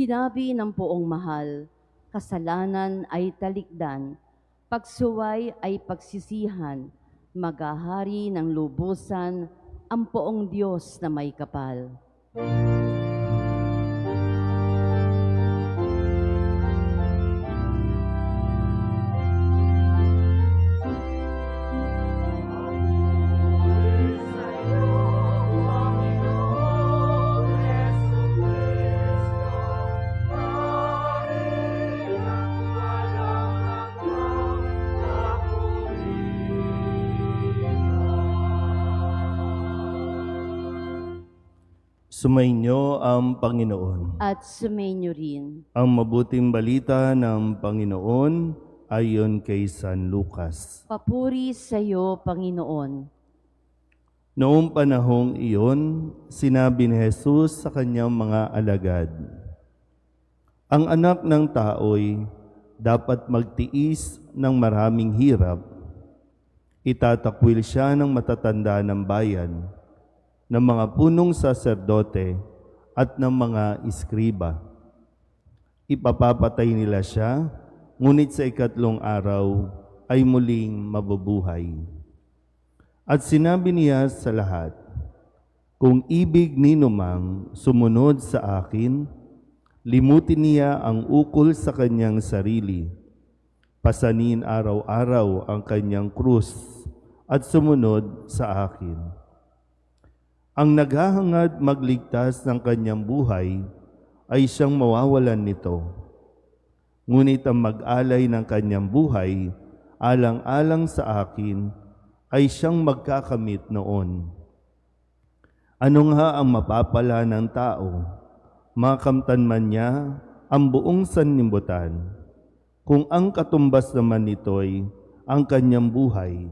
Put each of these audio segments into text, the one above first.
Sinabi ng poong mahal, kasalanan ay talikdan, pagsuway ay pagsisihan, maghahari ng lubusan ang poong Diyos na may kapal. Sumainyo ang Panginoon. At sumainyo rin. Ang mabuting balita ng Panginoon ayon kay San Lucas. Papuri sa iyo, Panginoon. Noong panahong iyon, sinabi ni Jesus sa kanyang mga alagad, ang anak ng tao'y dapat magtiis ng maraming hirap. Itatakwil siya ng matatanda ng bayan, ng mga punong saserdote at ng mga iskriba. Ipapapatay nila siya, ngunit sa ikatlong araw ay muling mabubuhay. At sinabi niya sa lahat, kung ibig ninumang sumunod sa akin, limutin niya ang ukol sa kanyang sarili, pasanin araw-araw ang kanyang krus at sumunod sa akin. Ang naghahangad magligtas ng kanyang buhay ay siyang mawawalan nito. Ngunit ang mag-alay ng kanyang buhay, alang-alang sa akin, ay siyang magkakamit noon. Ano nga ang mapapala ng tao? Makamtan man niya ang buong sanlibutan, kung ang katumbas naman nito'y ang kanyang buhay.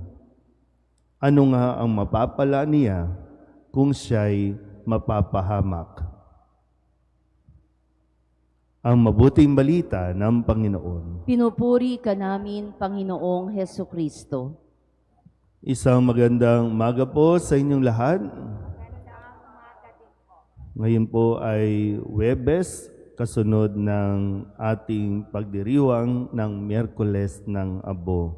Ano nga ang mapapala niya kung siya'y mapapahamak? Ang mabuting balita ng Panginoon. Pinupuri ka namin, Panginoong Hesukristo. Isang magandang umaga po sa inyong lahat. Ngayon po ay Huwebes, kasunod ng ating pagdiriwang ng Miyerkules ng Abo.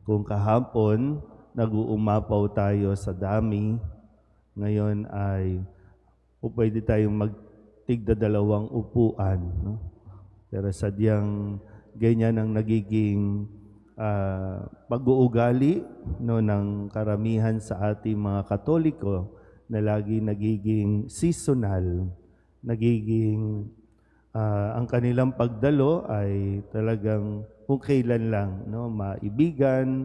Kung kahapon, nag-uumapaw tayo sa dami, ngayon ay pwede tayong magtigda-dalawang upuan. No? Pero sadyang ganyan ang nagiging pag-uugali no, ng karamihan sa ating mga Katoliko na lagi nagiging seasonal, nagiging ang kanilang pagdalo ay talagang kung kailan lang, no, maibigan,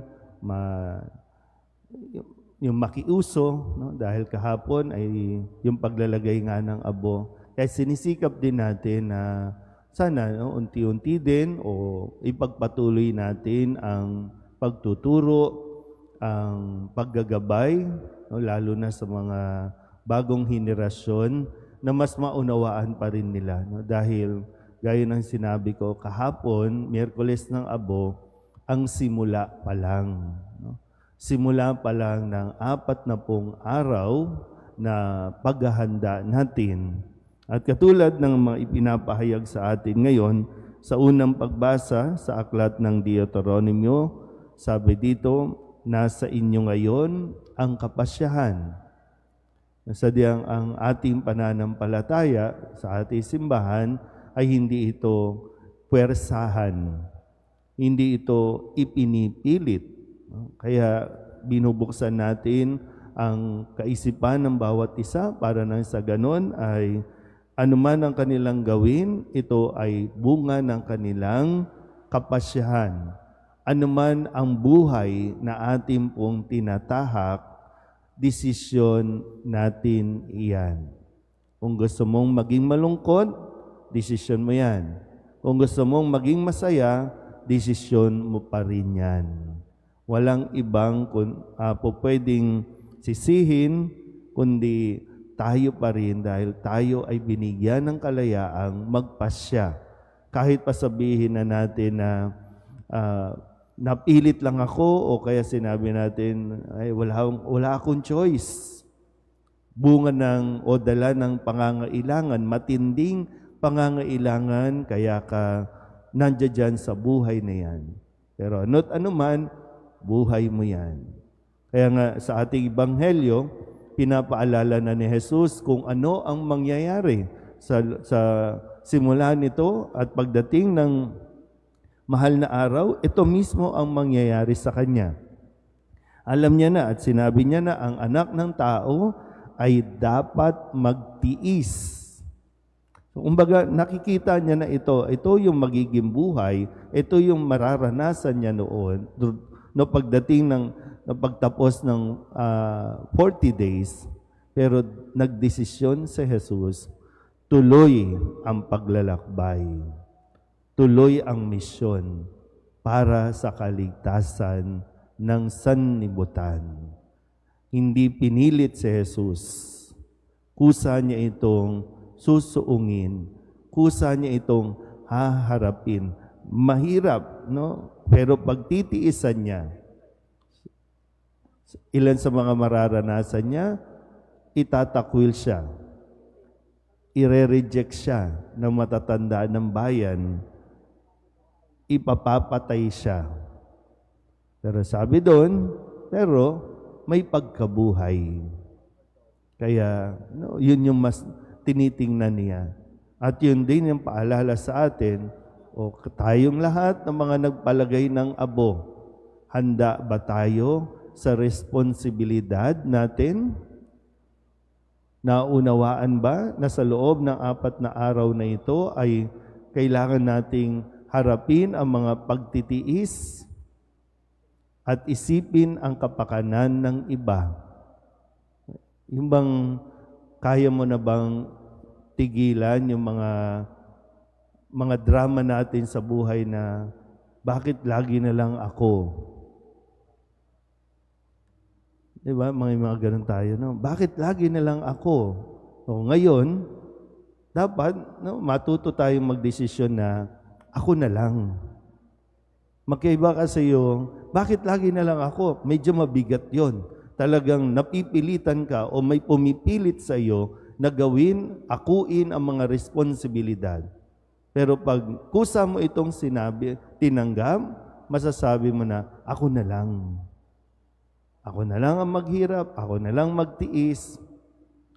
yung makiuso, no? Dahil kahapon ay yung paglalagay nga ng abo. Kaya sinisikap din natin na sana no, unti-unti din o ipagpatuloy natin ang pagtuturo, ang paggagabay, no? Lalo na sa mga bagong henerasyon na mas maunawaan pa rin nila. No? Dahil gaya ng sinabi ko kahapon, Miyerkules ng Abo, ang simula pa lang. No? Simula pa lang ng 40 araw na paghahanda natin. At katulad ng mga ipinapahayag sa atin ngayon, sa unang pagbasa sa aklat ng Deuteronomio, sabi dito, nasa inyo ngayon ang kapasyahan. Sadyang ang ating pananampalataya sa ating simbahan ay hindi ito puwersahan, hindi ito ipinipilit. Kaya binubuksan natin ang kaisipan ng bawat isa para nang sa ganon ay anuman ang kanilang gawin, ito ay bunga ng kanilang kapasyahan. Anuman ang buhay na ating pong tinatahak, desisyon natin iyan. Kung gusto mong maging malungkot, desisyon mo yan. Kung gusto mong maging masaya, desisyon mo pa rin yan. Walang ibang pwedeng sisihin, kundi tayo pa rin dahil tayo ay binigyan ng kalayaang magpasya. Kahit pa sabihin na natin na napilit lang ako o kaya sinabi natin ay wala akong choice. Bunga ng o dala ng pangangailangan, matinding pangangailangan, kaya ka nandiyan dyan sa buhay na yan. Pero ano't ano man, buhay mo yan. Kaya nga sa ating Ebanghelyo, pinapaalala na ni Jesus kung ano ang mangyayari sa simula nito at pagdating ng mahal na araw, ito mismo ang mangyayari sa Kanya. Alam niya na at sinabi niya na ang anak ng tao ay dapat magtiis. So, kumbaga, nakikita niya na ito yung magiging buhay, ito yung mararanasan niya noon, no pagdating ng pagtapos ng 40 days, pero nagdesisyon si Jesus, tuloy ang paglalakbay, tuloy ang misyon para sa kaligtasan ng sanlibutan. Hindi pinilit si Jesus. Kusa niya itong susuungin. Kusa niya itong haharapin. Mahirap, no? Pero pagtitiisan niya, ilan sa mga mararanasan niya, itatakwil siya. Ire-reject siya ng matatanda ng bayan. Ipapapatay siya. Pero sabi doon, pero may pagkabuhay. Kaya, no, yun yung mas tinitingnan niya. At yun din yung paalala sa atin, o tayong lahat ng mga nagpalagay ng abo, handa ba tayo sa responsibilidad natin? Naunawaan ba na sa loob ng 4 na araw na ito ay kailangan nating harapin ang mga pagtitiis at isipin ang kapakanan ng iba? Yung bang kaya mo na bang tigilan yung mga drama natin sa buhay na bakit lagi na lang ako? Diba? Mga ganun tayo, no? Bakit lagi na lang ako? O, ngayon, dapat matuto tayong magdesisyon na ako na lang. Magkaiba kasi yung, bakit lagi na lang ako? Medyo mabigat yon. Talagang napipilitan ka o may pumipilit sa iyo na gawin, akuin ang mga responsibilidad. Pero pag kusa mo itong sinabi, tinanggap, masasabi mo na, ako na lang. Ako na lang ang maghirap, ako na lang magtiis,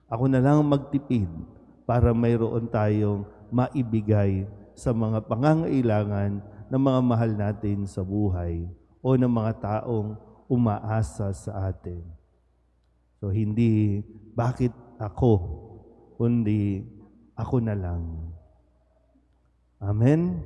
ako na lang magtipid para mayroon tayong maibigay sa mga pangangailangan ng mga mahal natin sa buhay o ng mga taong umaasa sa atin. So, hindi bakit ako, kundi ako na lang. Amen?